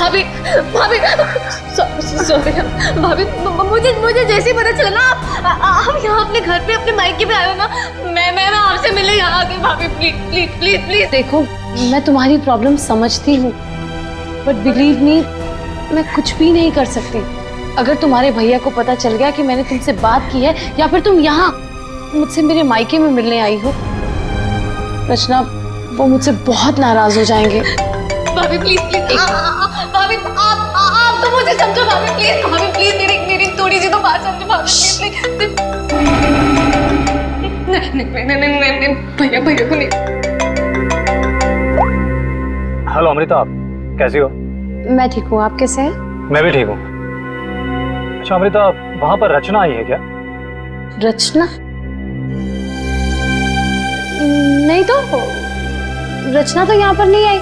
भाभी भाभी सॉरी भाभी, मुझे जैसे ही पता चला ना आप यहाँ अपने घर पे अपने मायके पे आए हो ना, मैं आपसे मिलने यहाँ आ गई। भाभी प्लीज प्लीज प्लीज प्लीज। देखो मैं तुम्हारी प्रॉब्लम समझती हूँ, बट बिलीव मी मैं कुछ भी नहीं कर सकती। अगर तुम्हारे भैया को पता चल गया कि मैंने तुमसे बात की है या फिर तुम यहाँ मुझसे मेरे मायके में मिलने आई हो, रचना वो मुझसे बहुत नाराज हो जाएंगे। भाभी प्लीज प्लीज, भाभी आप तो मुझे समझो भाभी प्लीज। भाभी प्लीज मेरी थोड़ी सी तो बात समझो भाभी प्लीज। नहीं भैया को नहीं। हेलो अमृता, आप कैसी हो? मैं ठीक हूँ, आप कैसे हैं? मैं भी ठीक हूँ। अच्छा अमृता, वहां पर रचना आई है क्या? रचना? नहीं तो, रचना तो यहाँ पर नहीं आई।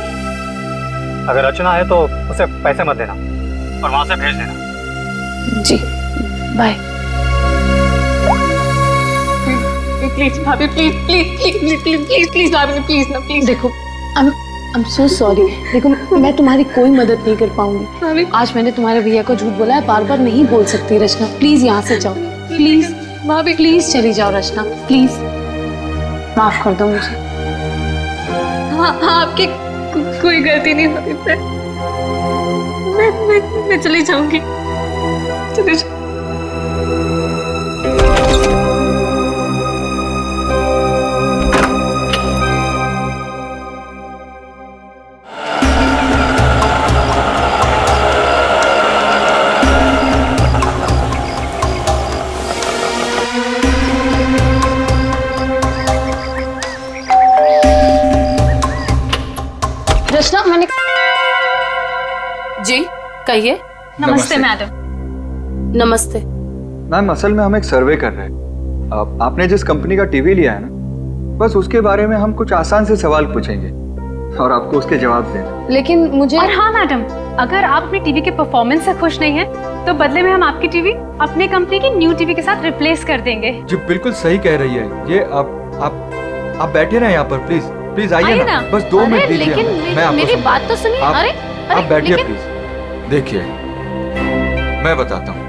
अगर रचना है तो उसे पैसे मत देना और वहां से भेज देना। जी बाय। प्लीज भाभी please please please please please please भाभी प्लीज ना प्लीज। देखो I'm so sorry। देखो मैं तुम्हारी कोई मदद नहीं कर पाऊंगी। आज मैंने तुम्हारे भैया को झूठ बोला है, बार बार नहीं बोल सकती। रचना प्लीज यहाँ से जाओ, प्लीज भाभी प्लीज चली जाओ। रचना प्लीज माफ कर दो मुझे। हाँ आपकी कोई गलती नहीं भाभी, मैं चली जाऊंगी। चली जाऊंगी। रचना मैंने जी कहिए। नमस्ते मैडम। नमस्ते मैम, असल में हम एक सर्वे कर रहे हैं। आपने जिस कंपनी का टीवी लिया है ना, बस उसके बारे में हम कुछ आसान से सवाल पूछेंगे और आपको उसके जवाब देना। लेकिन मुझे और हाँ मैडम, अगर आप अपनी टीवी के परफॉर्मेंस से खुश नहीं हैं, तो बदले में हम आपकी टीवी अपने कंपनी की न्यू टीवी के साथ रिप्लेस कर देंगे। जी बिल्कुल सही कह रही है ये। आप बैठे ना यहाँ पर, प्लीज प्लीज आइए ना, बस 2 मिनट दीजिए। लेकिन मेरी बात तो सुनिए। अरे आप बैठिए प्लीज। देखिए मैं बताता हूँ,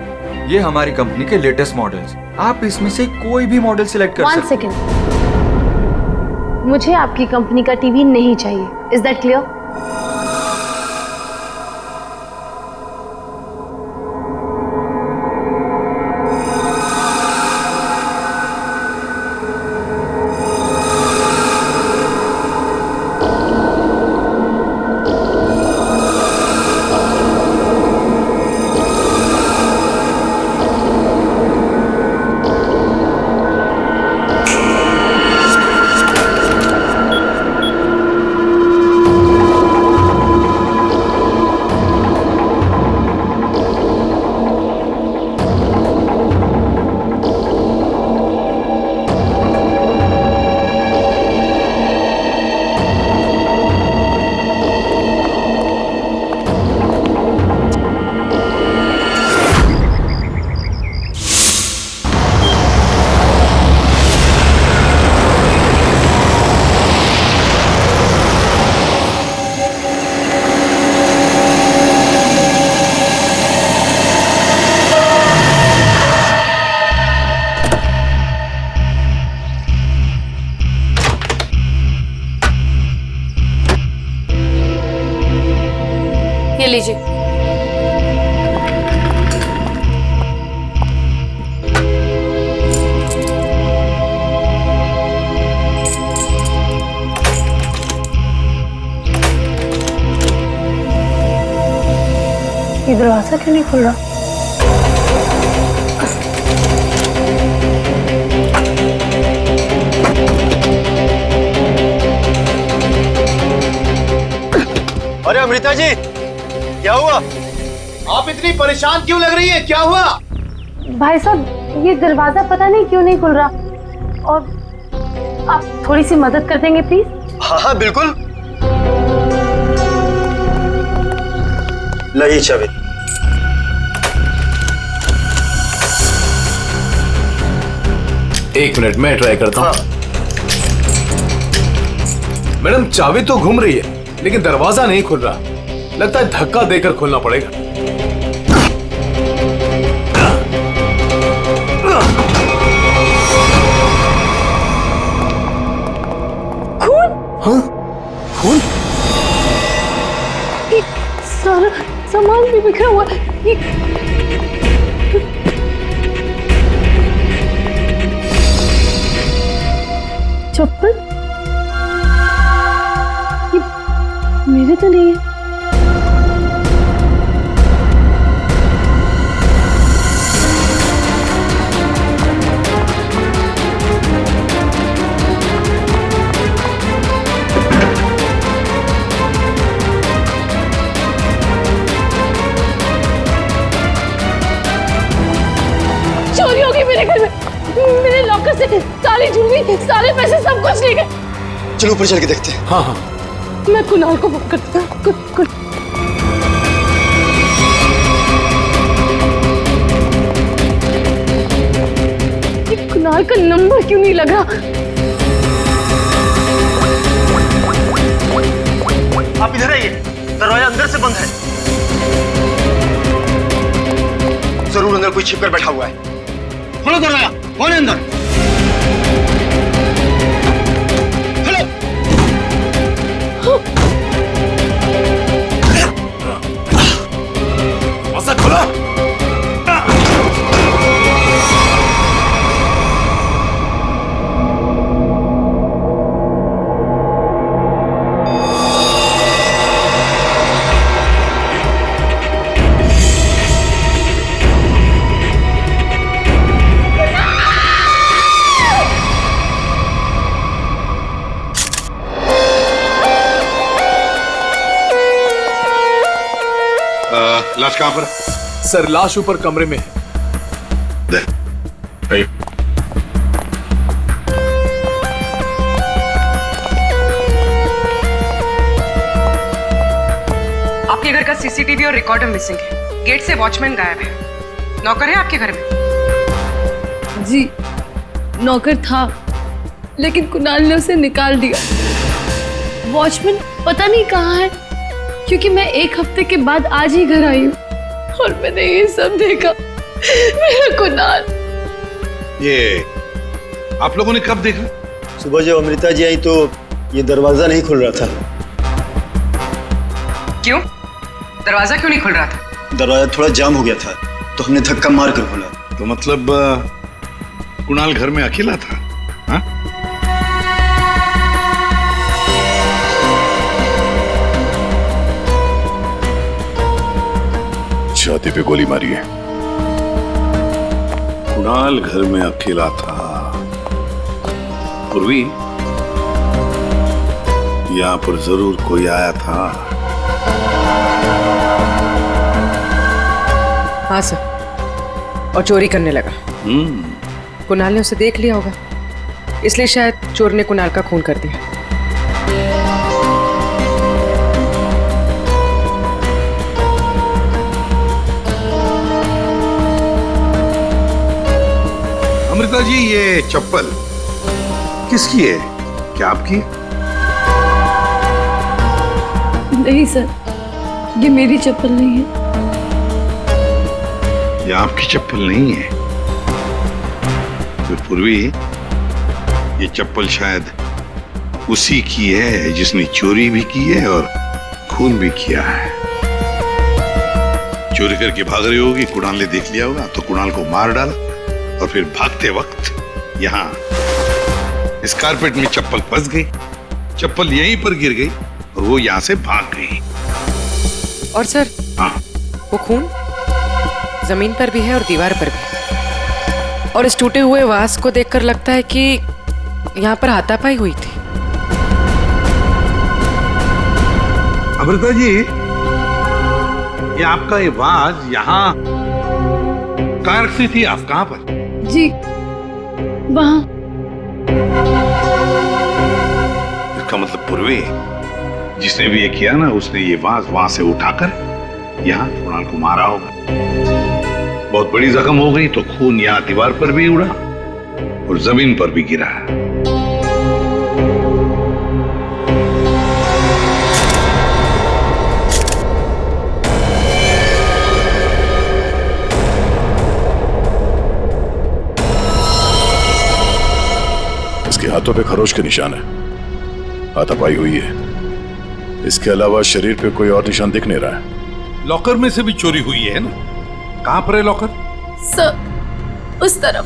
ये हमारी कंपनी के लेटेस्ट मॉडल्स, आप इसमें से कोई भी मॉडल सिलेक्ट कर सकते हैं। 1 सेकेंड, मुझे आपकी कंपनी का टीवी नहीं चाहिए। Is that clear? ये लीजिए। ये दरवाजा क्यों नहीं खुल रहा? अरे अमृता जी, क्या हुआ? आप इतनी परेशान क्यों लग रही है? क्या हुआ? भाई साहब ये दरवाजा पता नहीं क्यों नहीं खुल रहा, और आप थोड़ी सी मदद कर देंगे प्लीज? हाँ बिल्कुल। लाई चाबी। एक मिनट मैं ट्राई करता हूँ। मैडम चाबी तो घूम रही है लेकिन दरवाजा नहीं खुल रहा। लगता है धक्का देकर खोलना पड़ेगा। हाँ? खून? सारा सामान भी बिखरा हुआ है। चप्पल ये मेरे तो नहीं है। चोरी हो गई मेरे घर में। मेरे लॉकर से सारी ज्वेलरी, सारे पैसे, सब कुछ ले गए। चलो ऊपर चल के देखते हैं। हाँ हाँ। मैं कुणाल को बुक करता हूँ। ये कुणाल का नंबर क्यों नहीं लगा? आप इधर आइए, दरवाजा अंदर से बंद है। जरूर अंदर कोई छिपकर बैठा हुआ है। खोलो दरवाजा, कौन है अंदर? ऐसा खोला। लाश कहाँ पर? सर लाश ऊपर कमरे में है। आइए। आपके घर का सीसीटीवी और रिकॉर्डर मिसिंग है। गेट से वॉचमैन गायब है। नौकर है आपके घर में? जी नौकर था, लेकिन कुणाल ने उसे निकाल दिया। वॉचमैन पता नहीं कहाँ है, क्योंकि मैं 1 हफ्ते के बाद आज ही घर आई हूँ और मैंने ये सब देखा। मेरा कुणाल। ये आप लोगों ने कब देखा? सुबह जब अमृता जी आई तो ये दरवाजा नहीं खुल रहा था। क्यों? दरवाजा क्यों नहीं खुल रहा था? दरवाजा थोड़ा जाम हो गया था तो हमने धक्का मार कर खोला। तो मतलब कुणाल घर में अकेला था? हाँ? छाती पे गोली मारी है। कुणाल घर में अकेला था। पूर्वी, यहाँ पर जरूर कोई आया था। हाँ सर, और चोरी करने लगा। कुणाल ने उसे देख लिया होगा, इसलिए शायद चोर ने कुणाल का खून कर दिया। अमृता जी, ये चप्पल किसकी है? क्या आपकी? नहीं सर, ये मेरी चप्पल नहीं है। ये आपकी चप्पल नहीं है? तो पूर्वी, ये चप्पल शायद उसी की है जिसने चोरी भी की है और खून भी किया है। चोरी करके भाग रही होगी, कुणाल ने देख लिया होगा तो कुणाल को मार डाला और फिर भागते वक्त यहाँ इस कारपेट में चप्पल फंस गई। चप्पल यहीं पर गिर गई और वो यहाँ से भाग गई। और सर, हाँ, वो खून जमीन पर भी है और दीवार पर भी। और इस टूटे हुए वास को देखकर लगता है कि यहाँ पर हाथापाई हुई थी। अमृता जी, ये आपका ये वाज यहाँ कहाँ रखती थी आप? कहाँ पर? जी वहाँ। इसका मतलब पूर्वी, जिसने भी ये किया ना, उसने ये वाज वहां से उठाकर यहाँ कुणाल को मारा होगा। बहुत बड़ी जख्म हो गई तो खून यहाँ दीवार पर भी उड़ा और जमीन पर भी गिरा। हाथों पे खरोच के निशान है, हाथापाई हुई है। इसके अलावा शरीर पे कोई और निशान दिख नहीं रहा है। लॉकर में से भी चोरी हुई है ना? कहां पर है लॉकर? सर उस तरफ।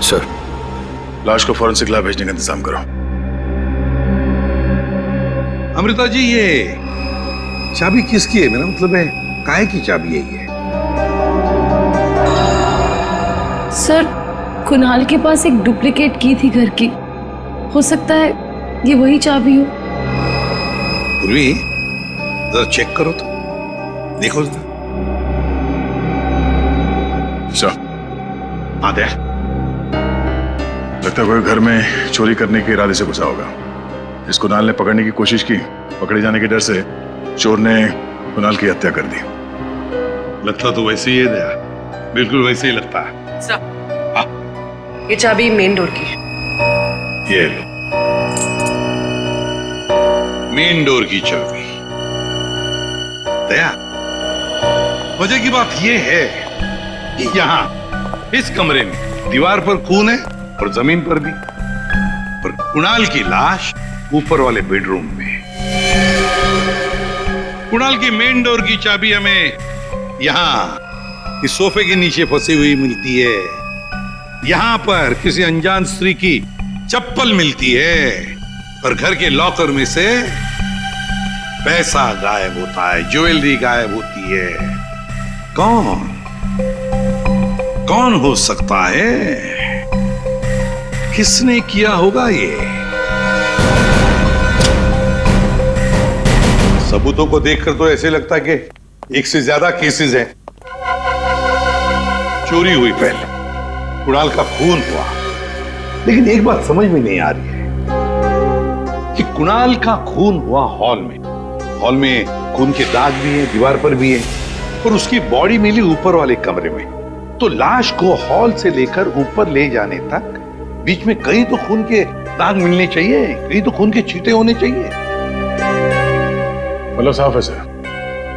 सर, लाश को फॉरेंसिक लैब भेजने का इंतजाम करो। अमृता जी, ये चाबी किसकी है? मेरा मतलब है काहे की चाबी है ये? सर, कुणाल के पास एक डुप्लीकेट की थी घर की, हो सकता है ये वही चाबी हो। पूर्वी, जरा चेक करो तो, देखो जरा। सर, हाँ दे। लगता है कोई घर में चोरी करने के इरादे से घुसा होगा। इस कुणाल ने पकड़ने की कोशिश की, पकड़े जाने के डर से चोर ने कुणाल की हत्या कर दी। लगता तो वैसे ही है दया, बिल्कुल वैसे ही लगता है। सर, ये चाबी मेन डोर की। ये लो, मेन डोर की चाबी। दया, मजे की बात ये है कि यहाँ इस कमरे में दीवार पर खून है और जमीन पर भी, और कुणाल की लाश ऊपर वाले बेडरूम में। कुणाल की मेन डोर की चाबी हमें यहाँ इस सोफे के नीचे फंसी हुई मिलती है। यहाँ पर किसी अनजान स्त्री की चप्पल मिलती है, और घर के लॉकर में से पैसा गायब होता है, ज्वेलरी गायब होती है। कौन हो सकता है? किसने किया होगा ये? सबूतों को देखकर तो ऐसे लगता है कि एक से ज्यादा केसेस हैं। चोरी हुई पहले, कुणाल का खून हुआ, लेकिन एक बात समझ में नहीं आ रही है कि कुणाल का खून हुआ हॉल में। हॉल में खून के दाग भी हैं, दीवार पर भी है, और उसकी बॉडी मिली ऊपर वाले कमरे में। तो लाश को हॉल से लेकर ऊपर ले जाने तक बीच में कहीं तो खून के दाग मिलने चाहिए, कहीं तो खून के छींटे होने चाहिए। मतलब साफ है सर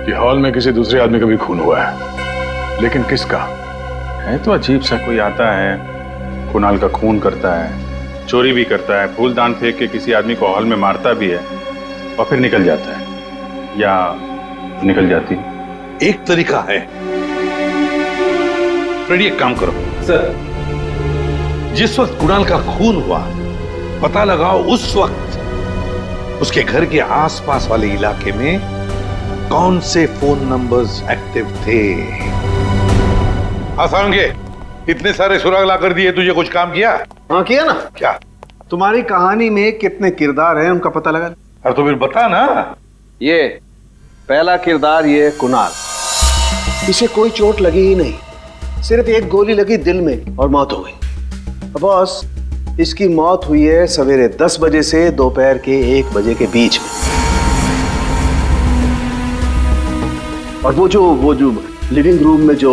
कि हॉल में किसी दूसरे आदमी का भी खून हुआ है, लेकिन किसका है तो अजीब सा। कोई आता है, कुणाल का खून करता है, चोरी भी करता है, फूलदान फेंक के किसी आदमी को हॉल में मारता भी है, और फिर निकल जाता है या निकल जाती है। एक तरीका है, फ्रेडी एक काम करो सर, जिस वक्त कुणाल का खून हुआ पता लगाओ उस वक्त उसके घर के आसपास वाले इलाके में कौन से फोन नंबर्स एक्टिव थे। आसान के इतने सारे सुराग ला कर दिए, तुझे कुछ काम किया? हाँ किया ना। क्या? तुम्हारी कहानी में कितने किरदार हैं उनका पता लगा। अरे तो फिर बता ना। ये पहला किरदार, ये कुणाल, इसे कोई चोट लगी ही नहीं, सिर्फ एक गोली लगी दिल में और मौत हो गई। बॉस, इसकी मौत हुई है सवेरे 10 बजे से दोपहर के 1 बजे के बीच में। और वो जो लिविंग रूम में जो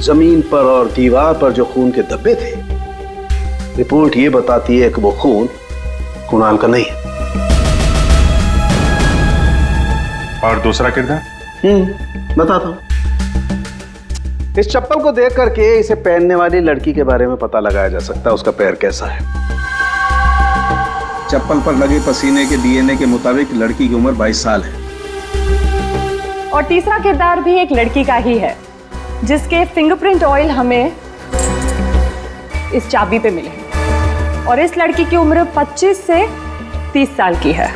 जमीन पर और दीवार पर जो खून के धब्बे थे, रिपोर्ट ये बताती है कि वो खून कुणाल का नहीं है। और दूसरा किरदार? बताता हूं। इस चप्पल को देख करके इसे पहनने वाली लड़की के बारे में पता लगाया जा सकता है, उसका पैर कैसा है। चप्पल पर लगे पसीने के डीएनए के मुताबिक लड़की की उम्र 22 साल है। और तीसरा किरदार भी एक लड़की का ही है, जिसके फिंगरप्रिंट ऑयल हमें इस चाबी पे मिले हैं। और इस लड़की की उम्र 25 से 30 साल की है।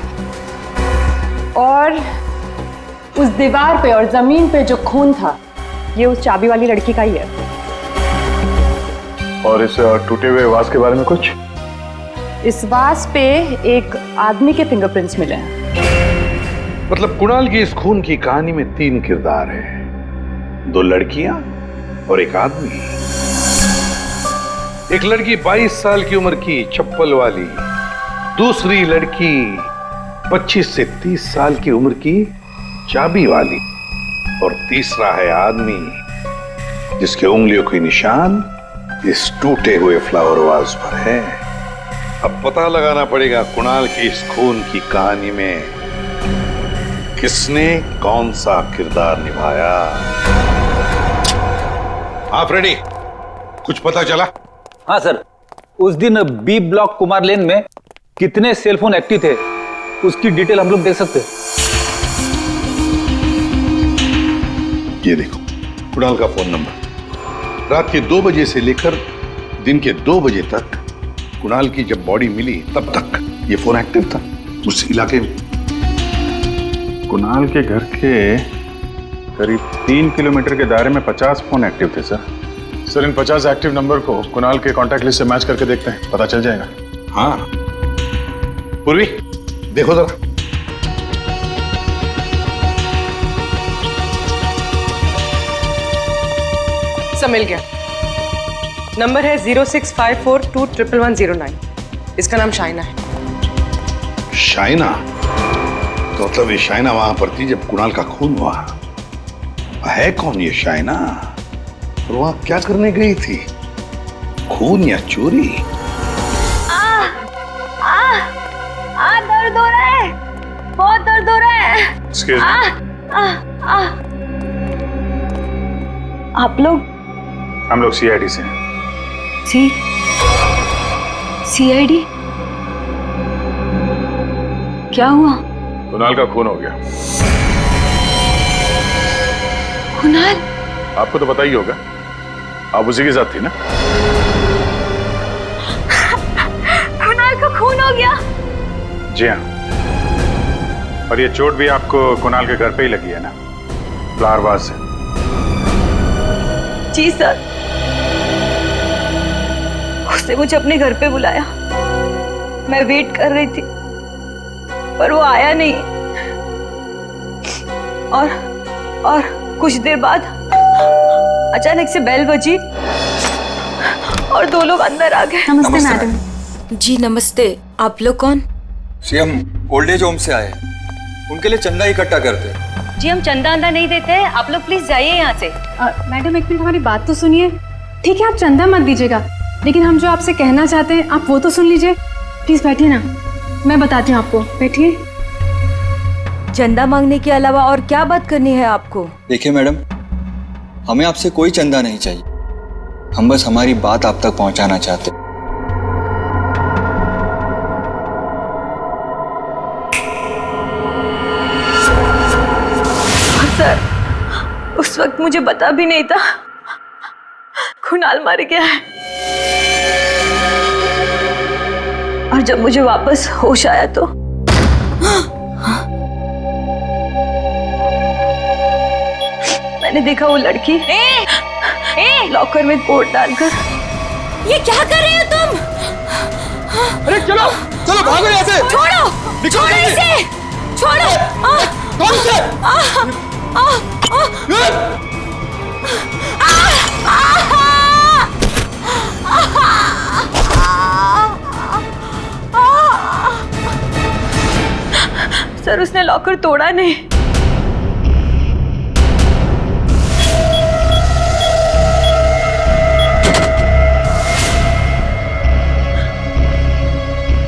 और उस दीवार पे और जमीन पे जो खून था, ये उस चाबी वाली लड़की का ही है। और इस टूटे हुए वास के बारे में कुछ? इस वास पे एक आदमी के फिंगरप्रिंट्स मिले हैं। मतलब कुणाल की इस खून की कहानी में 3 किरदार हैं, 2 लड़कियां और एक आदमी। एक लड़की 22 साल की उम्र की चप्पल वाली, दूसरी लड़की 25 से 30 साल की उम्र की चाबी वाली, और तीसरा है आदमी जिसके उंगलियों के निशान इस टूटे हुए फ्लावर वाज पर है। अब पता लगाना पड़ेगा कुणाल की इस खून की कहानी में किसने कौन सा किरदार निभाया। आप रेडी? कुछ पता चला? हाँ सर, उस दिन बी ब्लॉक कुमार लेन में कितने सेलफोन एक्टिव थे उसकी डिटेल हम लोग देख सकते हैं। ये देखो कुणाल का फोन नंबर। रात के 2 बजे से लेकर दिन के 2 बजे तक कुणाल की जब बॉडी मिली तब तक ये फोन एक्टिव था उस इलाके में। कुणाल के घर के करीब 3 किलोमीटर के दायरे में 50 फोन एक्टिव थे सर। सर, इन 50 एक्टिव नंबर को कुणाल के कॉन्टैक्ट लिस्ट से मैच करके देखते हैं, पता चल जाएगा। हाँ पूर्वी देखो जरा। सब मिल गया। नंबर है 0654211109। इसका नाम शाइना है। शाइना? तो मतलब ये शाइना वहां पर थी जब कुणाल का खून हुआ। है कौन ये शाइना और वहां क्या करने गई थी? खून या चोरी? दर्द हो रहा है, बहुत दर्द हो रहा है। आप लोग? हम लोग सीआईडी से हैं। सीआईडी? क्या हुआ? कुणाल का खून हो गया। कुणाल? आपको तो पता ही होगा, आप उसी के साथ थी ना? कुणाल का खून हो गया? जी हाँ, और ये चोट भी आपको कुणाल के घर पे ही लगी है ना, फ्लावर वाज से? जी सर, उसने मुझे अपने घर पे बुलाया। मैं वेट कर रही थी पर वो आया नहीं, और कुछ देर बाद अचानक से बेल बजी और 2 लोग अंदर आ गए। नमस्ते मैडम। जी नमस्ते, आप लोग कौन? जी हम ओल्ड एज होम से आए हैं, उनके लिए चंदा इकट्ठा करते हैं। जी हम चंदा अंदा नहीं देते हैं, आप लोग प्लीज जाइए यहाँ से। मैडम एक मिनट, हमारी बात तो सुनिए। ठीक है, आप चंदा मत दीजिएगा, लेकिन हम जो आपसे कहना चाहते हैं आप वो तो सुन लीजिए। प्लीज बैठिए ना, मैं बताती हूँ आपको। बैठिए। चंदा मांगने के अलावा और क्या बात करनी है आपको? देखिए मैडम, हमें आपसे कोई चंदा नहीं चाहिए, हम बस हमारी बात आप तक पहुंचाना चाहते हैं। सर, उस वक्त मुझे पता भी नहीं था कुणाल मर गया है, और जब मुझे वापस होश आया तो मैंने देखा वो लड़की लॉकर में कोट डालकर। ये क्या कर रहे हो तुम? अरे चलो चलो, भागो यहाँ से। छोड़ो, छोड़ो इसे, छोड़ो। कौन से? सर, उसने लॉकर तोड़ा नहीं।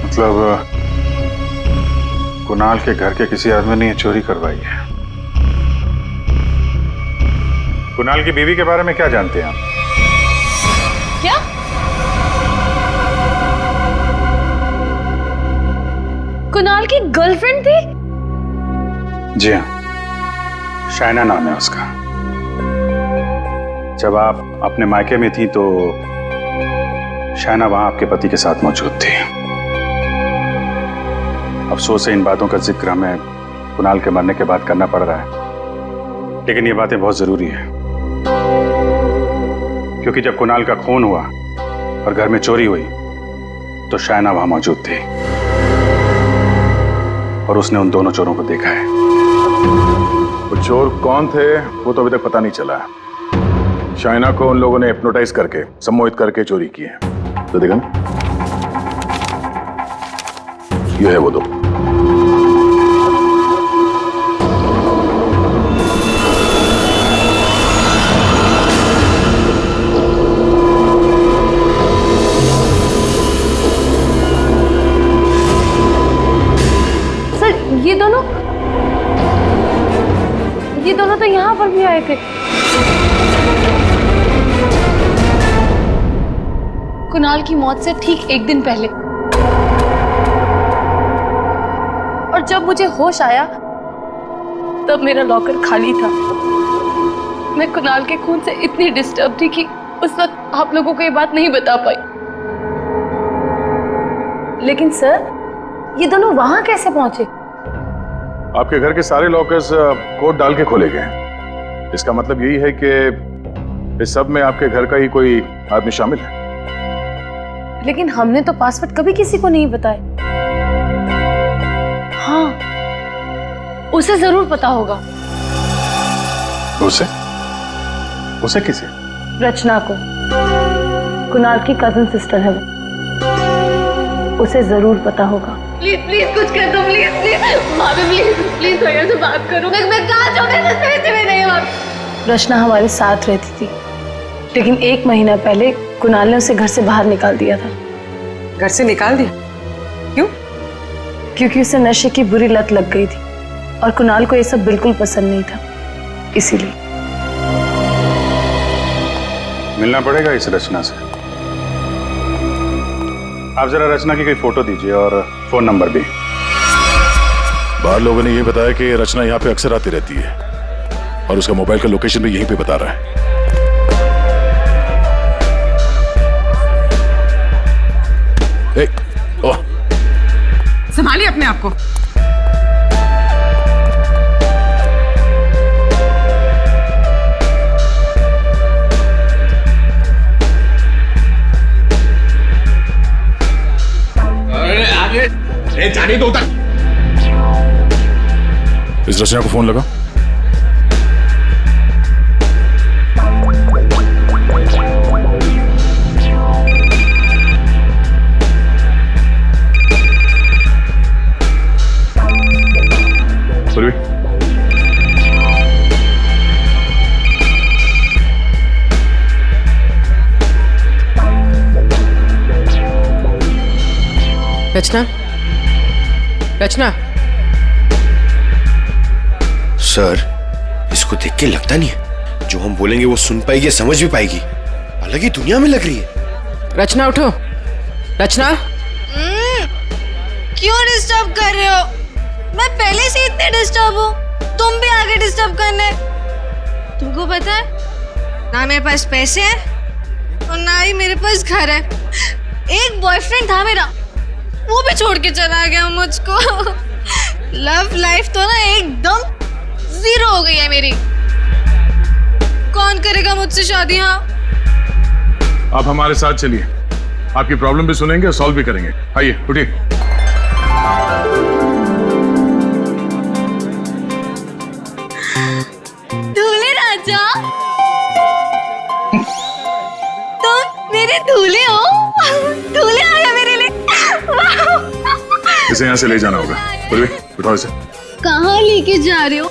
मतलब कुणाल के घर के किसी आदमी ने ये चोरी करवाई है। कुणाल की बीवी के बारे में क्या जानते हैं आप? क्या? कुणाल की गर्लफ्रेंड थी? जी हाँ, शाइना नाम है उसका। जब आप अपने मायके में थी तो शाइना वहां आपके पति के साथ मौजूद थी। अफसोस है इन बातों का जिक्र हमें कुणाल के मरने के बाद करना पड़ रहा है, लेकिन ये बातें बहुत जरूरी है, क्योंकि जब कुणाल का खून हुआ और घर में चोरी हुई तो शाइना वहां मौजूद थी और उसने उन दोनों चोरों को देखा है। वो चोर कौन थे वो तो अभी तक पता नहीं चला। शाइना को उन लोगों ने हिप्नोटाइज करके, सम्मोहित करके चोरी की है। तो देखा ना, ये है वो दो। ये दोनों तो यहाँ पर भी आए थे। कुणाल की मौत से ठीक एक दिन पहले। और जब मुझे होश आया तब मेरा लॉकर खाली था। मैं कुणाल के खून से इतनी डिस्टर्ब थी कि उस वक्त आप लोगों को ये बात नहीं बता पाई। लेकिन सर, ये दोनों वहां कैसे पहुंचे? आपके घर के सारे लॉकर्स कोड डाल के खोले गए हैं। इसका मतलब यही है कि इस सब में आपके घर का ही कोई आदमी शामिल है। लेकिन हमने तो पासवर्ड कभी किसी को नहीं बताया। हाँ, उसे जरूर पता होगा। उसे? उसे किसे? रचना को। कुणाल की कजिन सिस्टर है वो। उसे जरूर पता होगा। प्लीज प्लीज कुछ कर दो, प्लीज प्लीज भाभी, प्लीज प्लीज भैया से बात करो। मैं कहाँ जाऊँ? मेरे पास पैसे भी नहीं है। रचना हमारे साथ रहती थी, लेकिन 1 महीना पहले कुणाल ने उसे घर से बाहर निकाल दिया था। घर से निकाल दिया? क्यों? क्योंकि उसे नशे की बुरी लत लग गई थी और कुणाल को ये सब बिल्कुल पसंद नहीं था, इसीलिए। मिलना पड़ेगा इस रचना से। आप जरा रचना की कोई फोटो दीजिए और फोन नंबर भी। बाहर लोगों ने ये बताया कि रचना यहाँ पे अक्सर आती रहती है और उसका मोबाइल का लोकेशन भी यहीं पे बता रहा है। संभालिए अपने आप को। जाने दो उधर। इस रचना को फोन लगा। पूर्वी, रचना, रचना। सर, इसको देख के लगता नहीं है जो हम बोलेंगे वो सुन पाएगी, समझ भी पाएगी। अलग ही दुनिया में लग रही है। रचना उठो। रचना, क्यों डिस्टर्ब कर रहे हो? मैं पहले से इतने डिस्टर्ब हूँ, तुम भी आगे डिस्टर्ब करने। तुमको पता है ना मेरे पास पैसे हैं और ना ही मेरे पास घर है। एक बॉयफ्रेंड था मेरा, वो भी छोड़ के चला गया मुझको। लव लाइफ तो ना एकदम 0 हो गई है मेरी। कौन करेगा मुझसे शादी? हाँ, आप हमारे साथ चलिए, आपकी प्रॉब्लम भी सुनेंगे और सॉल्व भी करेंगे। आइए, उठिए। दूल्हे राजा, तुम मेरे दूल्हे हो। दूल्हे आ गया मेरे लिए। इसे यहाँ से ले जाना होगा। पूर्वी, उठाओ इसे। कहाँ लेके जा रहे हो?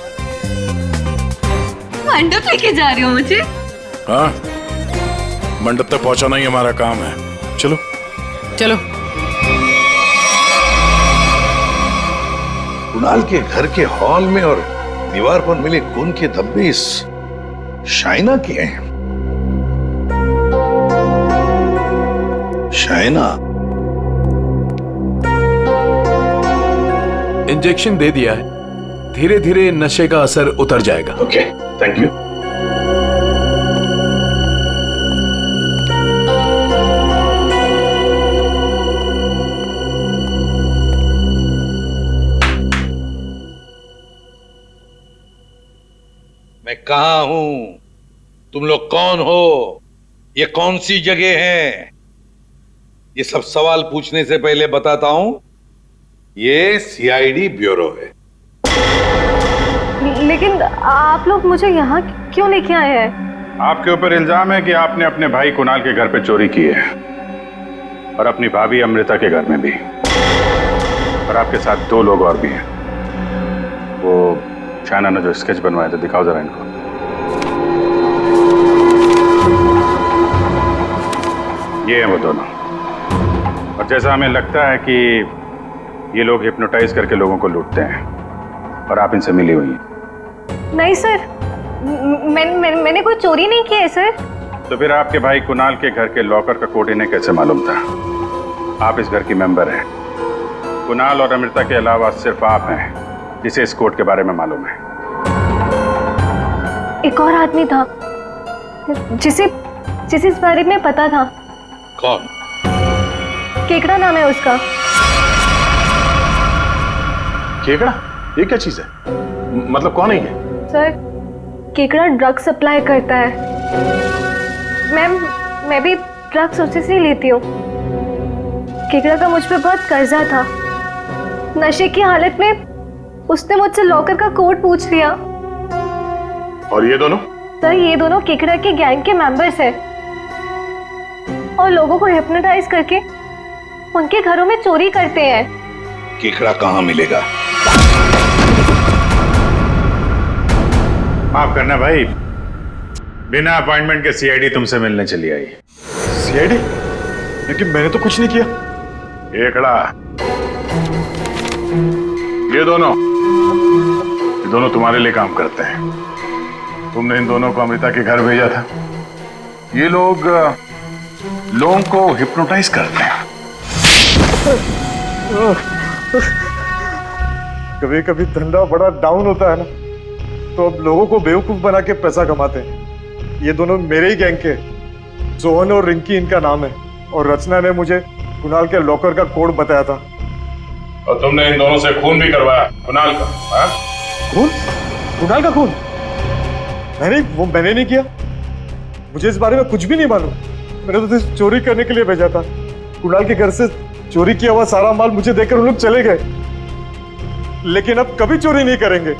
मंडप लेके जा रहे हो मुझे? हाँ, मंडप तक पहुंचाना ही हमारा काम है। चलो चलो। कुणाल के घर के हॉल में और दीवार पर मिले खून के धब्बे इस शाइना के हैं। शाइना, इंजेक्शन दे दिया है, धीरे धीरे नशे का असर उतर जाएगा। Okay, thank you. मैं कहाँ हूं? तुम लोग कौन हो? ये कौन सी जगह है? ये सब सवाल पूछने से पहले बताता हूं, ये सीआईडी ब्यूरो है। लेकिन आप लोग मुझे यहाँ क्यों लेके आए हैं? आपके ऊपर इल्जाम है कि आपने अपने भाई कुणाल के घर पे चोरी की है और अपनी भाभी अमृता के घर में भी। और आपके साथ 2 लोग और भी हैं। वो शाना ने जो स्केच बनवाए थे, दिखाओ जरा इनको। ये हैं वो दोनों। और जैसा हमें लगता है कि ये लोग हिप्नोटाइज करके लोगों को लूटते हैं और आप इनसे मिली हुई हैं। नहीं सर, मैंने कोई चोरी नहीं की है सर। तो फिर आपके भाई कुणाल के घर के लॉकर का कोड इन्हें कैसे मालूम था? आप इस घर की मेंबर हैं। कुणाल और अमृता के अलावा सिर्फ आप हैं जिसे इस कोड के बारे में मालूम है। एक और आदमी था जिसे इस बारे में पता था। कौन? केकड़ा नाम है उसका। केकड़ा? ये क्या चीज है? मतलब कौन है ये? सर, केकड़ा ड्रग सप्लाई करता है। मैं भी ड्रग्स उसी से लेती हूँ। केकड़ा का मुझ पे बहुत कर्जा था। नशे की हालत में उसने मुझसे लॉकर का कोड पूछ लिया। और ये दोनों? सर, ये दोनों केकड़ा के गैंग के मेंबर्स हैं और लोगों को हिप्नोटाइज करके उनके घरों में चोरी करते हैं। केकड़ा कहाँ मिलेगा? माफ करना भाई, बिना अपॉइंटमेंट के सीआईडी तुमसे मिलने चली आई। सीआईडी? लेकिन मैंने तो कुछ नहीं किया। केकड़ा, ये दोनों तुम्हारे लिए काम करते हैं। तुमने इन दोनों को अमृता के घर भेजा था। ये लोग लोगों को हिप्नोटाइज करते हैं। कभी कभी धंधा बड़ा डाउन होता है ना, तो अब लोगों को बेवकूफ बना के पैसा कमाते हैं। ये दोनों मेरे ही गैंग के, सोहन और रिंकी इनका नाम है, और रचना ने मुझे कुणाल के लॉकर का कोड बताया था। और तुमने इन दोनों से खून भी करवाया कुणाल का? हाँ? खून? कुणाल का खून? मैंने नहीं किया। मुझे इस बारे में कुछ भी नहीं मालूम। मैंने तो चोरी करने के लिए भेजा था। कुणाल के घर से चोरी किया हुआ सारा माल मुझे देकर उन लोग चले गए। लेकिन अब कभी चोरी नहीं करेंगे।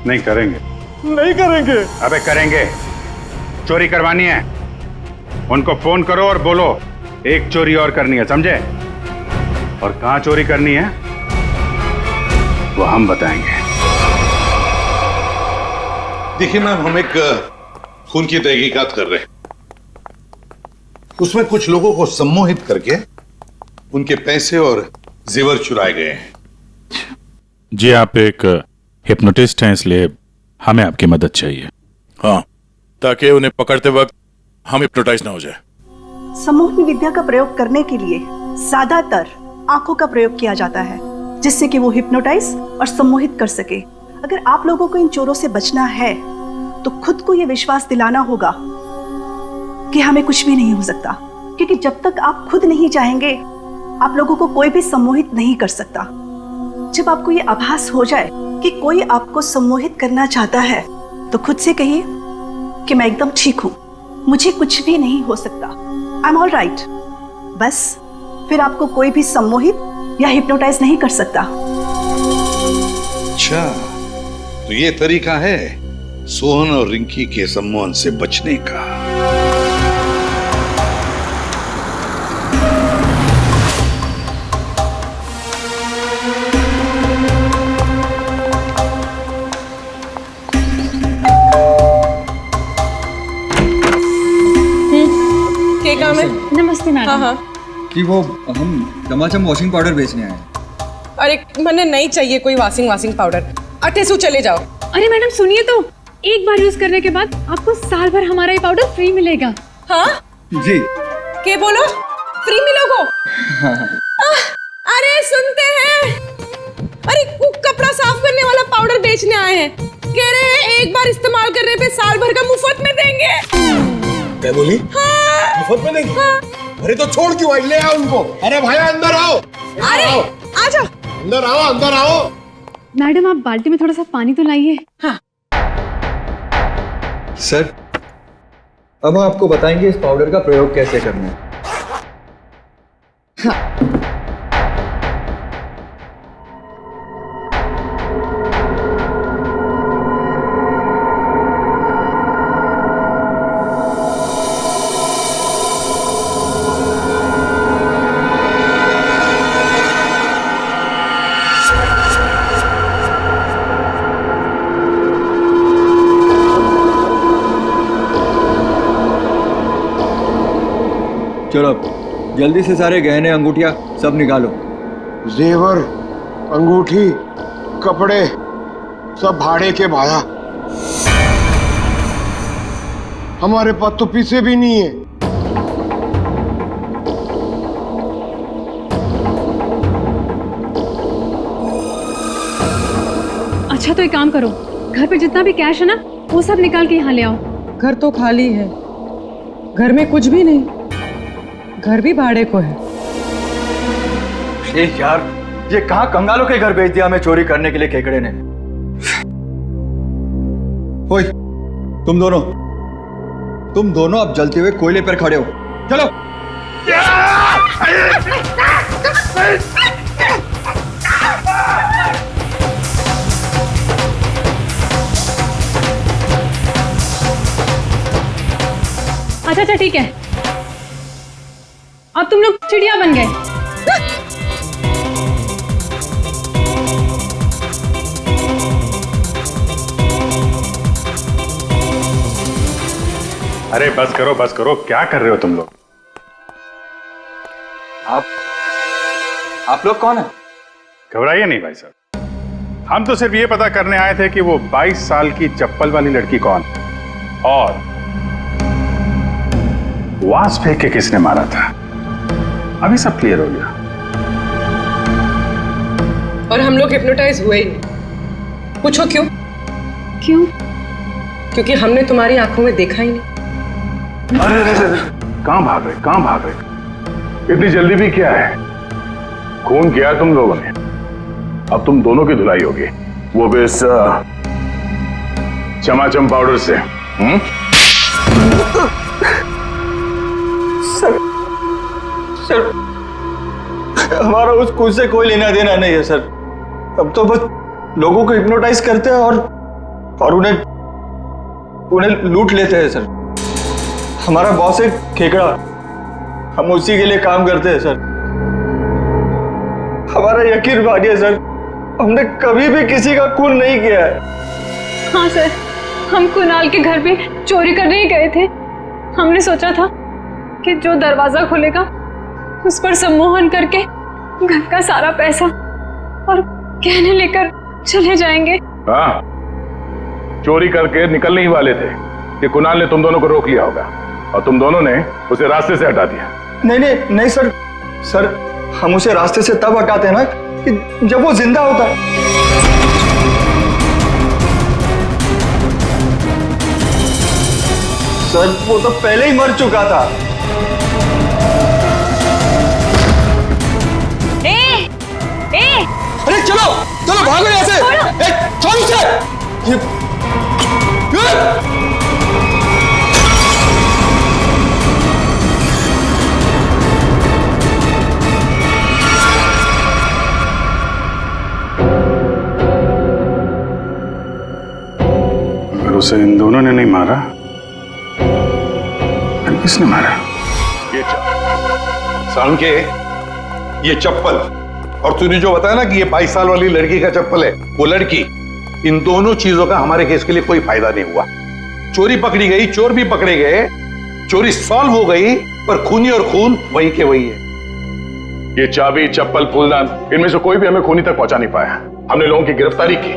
नहीं करेंगे? नहीं करेंगे। अबे करेंगे। चोरी करवानी है, उनको फोन करो और बोलो एक चोरी और करनी है, समझे? और कहां चोरी करनी है वो हम बताएंगे। देखिए मैम, हम एक खून की तहकीकात कर रहे हैं। उसमें कुछ लोगों को सम्मोहित करके उनके पैसे और जेवर चुराए गए हैं। जी, आप एक हिप्नोटिस्ट हैं, इसलिए हमें आपकी मदद चाहिए। हाँ, ताकि उन्हें पकड़ते वक्त हम हिप्नोटाइज ना हो जाए। सम्मोहन विद्या का प्रयोग करने के लिए ज्यादातर आंखों का प्रयोग किया जाता है, जिससे कि वो हिप्नोटाइज और सम्मोहित कर सके। अगर आप लोगों को इन चोरों से बचना है तो खुद को ये विश्वास दिलाना होगा कि हमें कुछ भी नहीं हो सकता, क्योंकि जब तक आप खुद नहीं चाहेंगे आप लोगों को कोई भी सम्मोहित नहीं कर सकता। जब आपको ये आभास हो जाए कि कोई आपको सम्मोहित करना चाहता है तो खुद से कहिए कि मैं एकदम ठीक हूं, मुझे कुछ भी नहीं हो सकता, आई एम ऑल राइट। बस फिर आपको कोई भी सम्मोहित या हिप्नोटाइज नहीं कर सकता। अच्छा, तो ये तरीका है सोहन और रिंकी के सम्मोहन से बचने का। नमस्ते मैडम। हाँ, कि वो हम चमाचम वॉशिंग पाउडर बेचने आए हैं। अरे मैंने नहीं चाहिए कोई वॉशिंग पाउडर। अटेसू चले जाओ। अरे मैडम सुनिए तो, एक बार यूज करने के बाद आपको साल भर हमारा ये पाउडर फ्री मिलेगा। हाँ जी। के बोलो फ्री मिलोगो? हाँ। अरे सुनते हैं, अरे कपड़ा साफ करने वाला पाउडर बेचने आए हैं, कह रहे हैं एक बार इस्तेमाल करने पे साल भर का मुफ्त में देंगे। क्या बोली? हाँ। मुफ्त में देंगे? हाँ। अरे तो छोड़ क्यों आई? ले आओ उनको। अरे भाई अंदर आओ। अरे आ जाओ। अंदर आओ, अंदर आओ। मैडम आप बाल्टी में थोड़ा सा पानी तो लाइए। हाँ। सर, अब हम आपको बताएंगे इस पाउडर का प्रयोग कैसे करना है। चलो जल्दी से सारे गहने अंगूठियां सब निकालो। जेवर, अंगूठी, कपड़े सब भाड़े के भाया। हमारे पास तो पैसे भी नहीं है। अच्छा तो एक काम करो, घर पे जितना भी कैश है ना वो सब निकाल के यहाँ ले आओ। घर तो खाली है, घर में कुछ भी नहीं, घर भी भाड़े को है। यार ये कहाँ कंगालों के घर भेज दिया हमें चोरी करने के लिए केकड़े ने। ओए तुम दोनों अब जलते हुए कोयले पर खड़े हो, चलो। अच्छा ठीक है, अब तुम लोग चिड़िया बन गए। अरे बस करो, क्या कर रहे हो तुम लोग? आप लोग कौन है? घबराइए नहीं भाई साहब, हम तो सिर्फ ये पता करने आए थे कि वो 22 साल की चप्पल वाली लड़की कौन और वास फेंक के किसने मारा था। अभी सब क्लियर हो गया। और हम लोग हिप्नोटाइज हुए ही नहीं। पूछो क्यों? क्यों? क्योंकि हमने तुम्हारी आंखों में देखा ही नहीं। अरे कहां भाग रहे? इतनी जल्दी भी क्या है? खून किया तुम लोगों ने, अब तुम दोनों की धुलाई होगी, वो भी इस चमाचम पाउडर से। सर हमारा उस कुछ से कोई लेना देना नहीं है सर। अब तो बस लोगों को हिप्नोटाइज करते हैं और उन्हें लूट लेते हैं सर। हमारा बॉस है खेकड़ा, हम उसी के लिए काम करते हैं सर। हमारा यकीन मानिए सर, हमने कभी भी किसी का खून नहीं किया है। हाँ सर, हम कुणाल के घर पे चोरी करने ही गए थे। हमने सोचा था कि जो दरवाजा खुलेगा उस पर सम्मोहन करके घर का सारा पैसा और गहने लेकर चले जाएंगे। हाँ, चोरी करके निकलने ही वाले थे कि कुणाल ने तुम दोनों को रोक लिया होगा और तुम दोनों ने उसे रास्ते से हटा दिया। नहीं सर, हम उसे रास्ते से तब हटाते हैं ना कि जब वो जिंदा होता। सर वो तो पहले ही मर चुका था। अरे चलो भागो यहाँ से। छोड़ो उसे। अगर उसे इन दोनों ने नहीं मारा फिर किसने मारा? ये साल के ये चप्पल और तूने जो बताया ना कि ये 22 साल वाली लड़की का चप्पल है, वो लड़की, इन दोनों चीजों का हमारे केस के लिए कोई फायदा नहीं हुआ। चोरी पकड़ी गई, चोर भी पकड़े गए, चोरी सॉल्व हो गई, पर खूनी और खून वही के वही है। ये चाबी, चप्पल, फूलदान, इनमें से कोई भी हमें खूनी तक पहुंचा नहीं पाया। हमने लोगों की गिरफ्तारी की,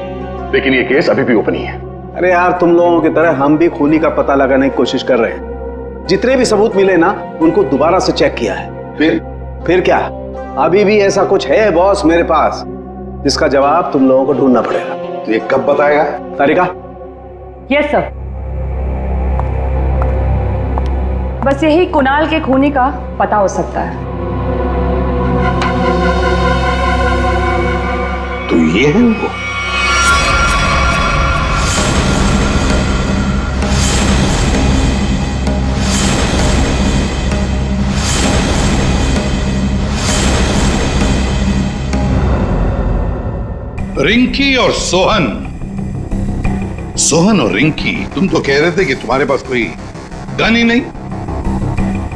लेकिन ये केस अभी भी ओपन ही है। अरे यार, तुम लोगों की तरह हम भी खूनी का पता लगाने की कोशिश कर रहे हैं। जितने भी सबूत मिले ना, उनको दोबारा से चेक किया है। फिर क्या? अभी भी ऐसा कुछ है बॉस मेरे पास जिसका जवाब तुम लोगों को ढूंढना पड़ेगा। तो ये कब बताएगा? तारिका? Yes sir. बस यही कुणाल के खूनी का पता हो सकता है। तो ये है वो। रिंकी और सोहन और रिंकी, तुम तो कह रहे थे कि तुम्हारे पास कोई गन ही नहीं,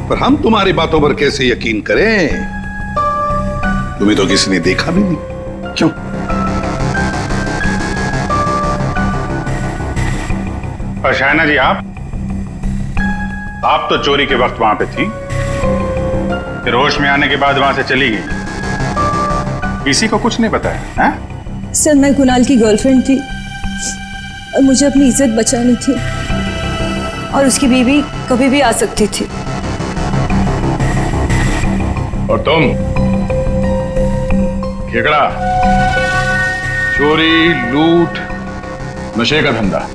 पर हम तुम्हारी बातों पर कैसे यकीन करें? तुम्हें तो किसी ने देखा भी नहीं। क्यों? और शायना जी, आप तो चोरी के वक्त वहां पे थी, फिर होश में आने के बाद वहां से चली गई, किसी को कुछ नहीं बताया? हाँ? सर मैं कुणाल की गर्लफ्रेंड थी और मुझे अपनी इज्जत बचानी थी और उसकी बीवी कभी भी आ सकती थी। और तुम खेकड़ा, चोरी, लूट, नशे का धंधा,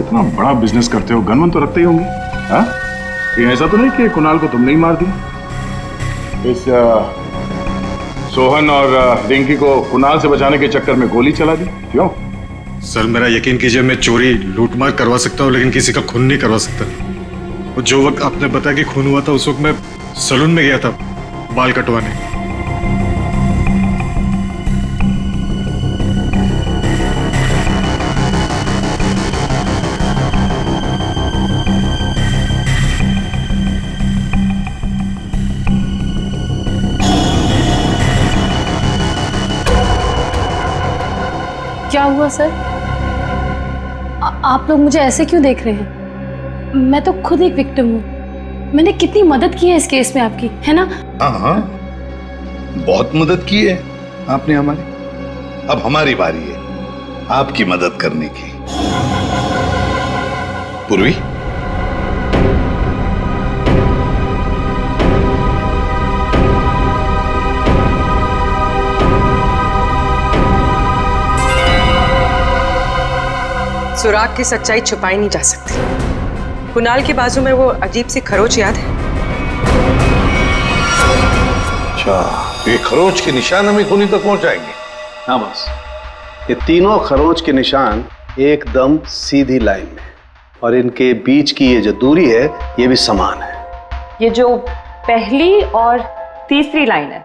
इतना बड़ा बिजनेस करते हो, गन तो रखते ही होंगे। हाँ? ये ऐसा तो नहीं कि कुणाल को तुमने ही मार दिया? इस सोहन और रिंकी को कुणाल से बचाने के चक्कर में गोली चला दी, क्यों? सर मेरा यकीन कीजिए, मैं चोरी लूटमार करवा सकता हूँ लेकिन किसी का खून नहीं करवा सकता। और जो वक्त आपने बताया कि खून हुआ था उस वक्त मैं सैलून में गया था बाल कटवाने। क्या हुआ सर? आप लोग मुझे ऐसे क्यों देख रहे हैं? मैं तो खुद एक विक्टिम हूँ। मैंने कितनी मदद की है इस केस में आपकी, है ना? हाँ हाँ, बहुत मदद की है आपने हमारी। अब हमारी बारी है आपकी मदद करने की। पूर्वी, सुराग की सच्चाई छुपाई नहीं जा सकती। कुणाल के बाजू में वो अजीब सी खरोच याद है? अच्छा, ये खरोच के निशान हमें खूनी तक पहुंचाएंगे? हाँ बस, ये तीनों खरोच के निशान एकदम सीधी लाइन में, और इनके बीच की ये जो दूरी है ये भी समान है। ये जो पहली और तीसरी लाइन है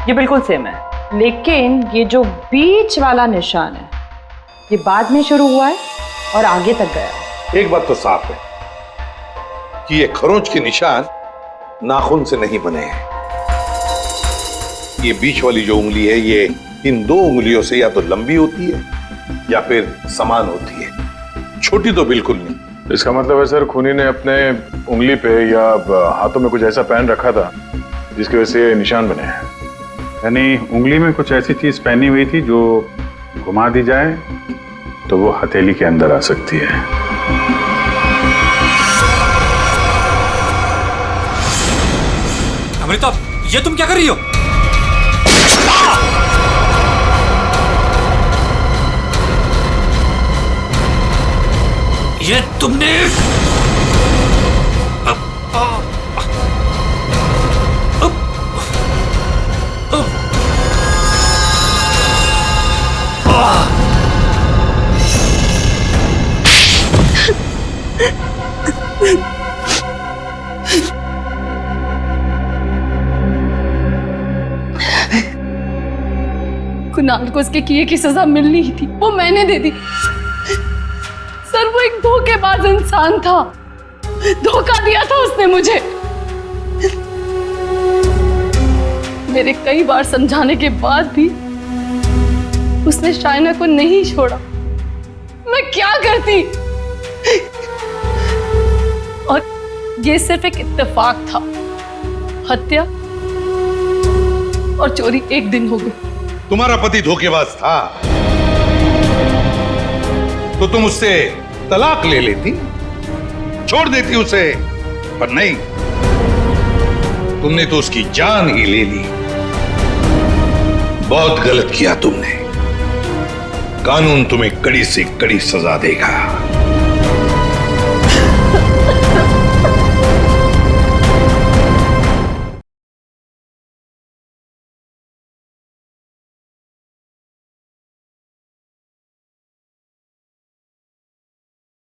ये बिल्कुल सेम है, लेकिन ये जो बीच वाला निशान है ये बाद में शुरू हुआ है और आगे तक गया। एक बात तो साफ है कि ये खरोंच के निशान नाखून से नहीं बने हैं। ये बीच वाली जो उंगली है ये इन दो उंगलियों से या तो लंबी होती है या फिर समान होती है, छोटी तो बिल्कुल नहीं। इसका मतलब है सर, खूनी ने अपने उंगली पे या हाथों में कुछ ऐसा पहन रखा था जिसकी वजह से निशान बने हैं। यानी उंगली में कुछ ऐसी चीज पहनी हुई थी जो घुमा दी जाए तो वो हथेली के अंदर आ सकती है। अमृता, ये तुम क्या कर रही हो? ये तुमने कुणाल को उसके किए की सजा मिलनी ही थी, वो मैंने दे दी। सर वो एक धोखेबाज इंसान था, धोखा दिया था उसने मुझे। मेरे कई बार समझाने के बाद भी उसने शाइना को नहीं छोड़ा। मैं क्या करती? और ये सिर्फ एक इत्तेफाक था। हत्या और चोरी एक दिन हो गई। तुम्हारा पति धोखेबाज था तो तुम उससे तलाक ले लेती, छोड़ देती उसे, पर नहीं, तुमने तो उसकी जान ही ले ली। बहुत गलत किया तुमने। कानून तुम्हें कड़ी से कड़ी सजा देगा।